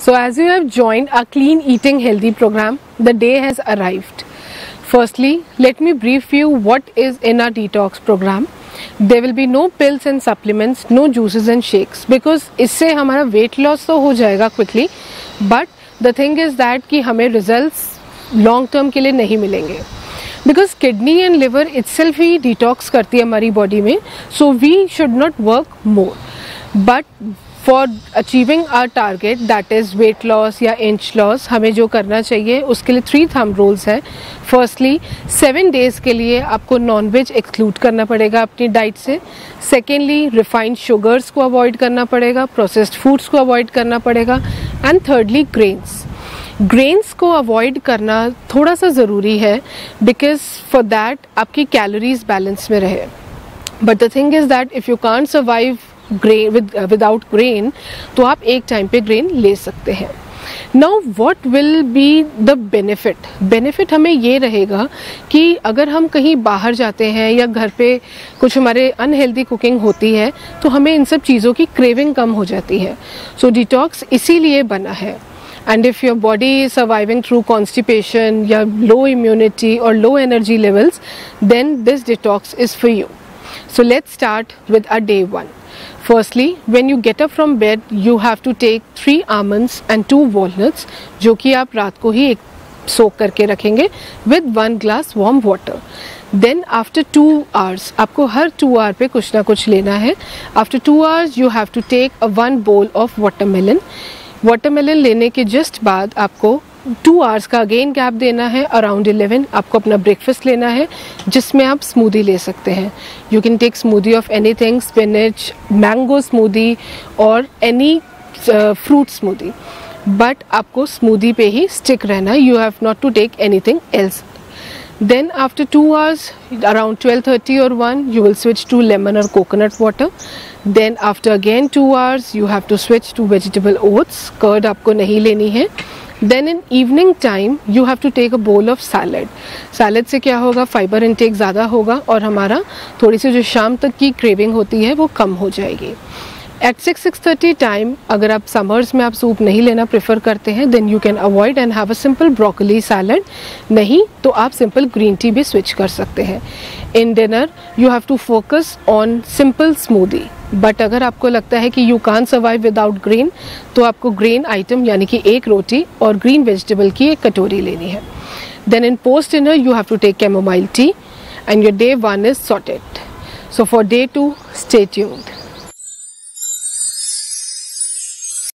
So as you have joined our clean eating healthy program, the day has arrived. Firstly, let me brief you what is in our detox program. There will be no pills and supplements, no juices and shakes, because इससे हमारा weight loss तो हो जाएगा quickly, but the thing is that कि हमें results long term के लिए नहीं मिलेंगे. Because kidney and liver itself he detox करती है हमारी body में, so we should not work more. But for achieving our target, that is weight loss या inch loss, हमें जो करना चाहिए उसके लिए 3 thumb rules है. Firstly, 7 days के लिए आपको non-veg exclude करना पड़ेगा अपनी डाइट से. Secondly, refined sugars को avoid करना पड़ेगा, processed foods को avoid करना पड़ेगा. And thirdly, grains को avoid करना थोड़ा सा ज़रूरी है, because for that आपकी calories balance में रहे. But the thing is that if you can't survive grain without grain, तो आप एक टाइम पे ग्रेन ले सकते हैं. Now what will be the benefit हमें ये रहेगा कि अगर हम कहीं बाहर जाते हैं या घर पे कुछ हमारे अनहेल्दी कुकिंग होती है तो हमें इन सब चीज़ों की क्रेविंग कम हो जाती है. सो डिटॉक्स इसीलिए बना है. And if your body is surviving through constipation या low immunity or low energy levels, then this detox is for you. So let's start with our day 1. Firstly, when you get up from bed, you have to take 3 almonds and 2 walnuts, जो कि आप रात को ही सोक करके रखेंगे with 1 glass warm water. Then after 2 hours, आपको हर 2 hour पे कुछ ना कुछ लेना है. After 2 hours, you have to take 1 bowl of watermelon. Watermelon लेने के जस्ट बाद आपको 2 hours का अगेन गैप देना है. अराउंड 11 आपको अपना ब्रेकफास्ट लेना है, जिसमें आप स्मूदी ले सकते हैं. You can take smoothie of anything, spinach, mango smoothie और एनी फ्रूट स्मूदी, बट आपको स्मूदी पे ही स्टिक रहना. You have not to take anything else. Then after 2 hours, around 12:30 or 1, you will switch to lemon or coconut water. Then after again 2 hours, you have to switch to vegetable oats. Curd आपको नहीं लेनी है. Then in evening time, you have to take a bowl of salad. Salad से क्या होगा, fiber intake ज़्यादा होगा और हमारा थोड़ी सी जो शाम तक की craving होती है वो कम हो जाएगी. At 6:30 टाइम, अगर आप समर्स में आप सूप नहीं लेना प्रेफर करते हैं, then you can avoid and have a simple broccoli salad. नहीं तो आप सिंपल ग्रीन टी भी स्विच कर सकते हैं. In dinner, you have to focus on simple smoothie. But अगर आपको लगता है कि you can't survive without grain, तो आपको ग्रेन आइटम यानी कि एक रोटी और ग्रीन वेजिटेबल की एक कटोरी लेनी है. Then in post dinner, you have to take chamomile tea and your day 1 is sorted. So for day 2, stay tuned.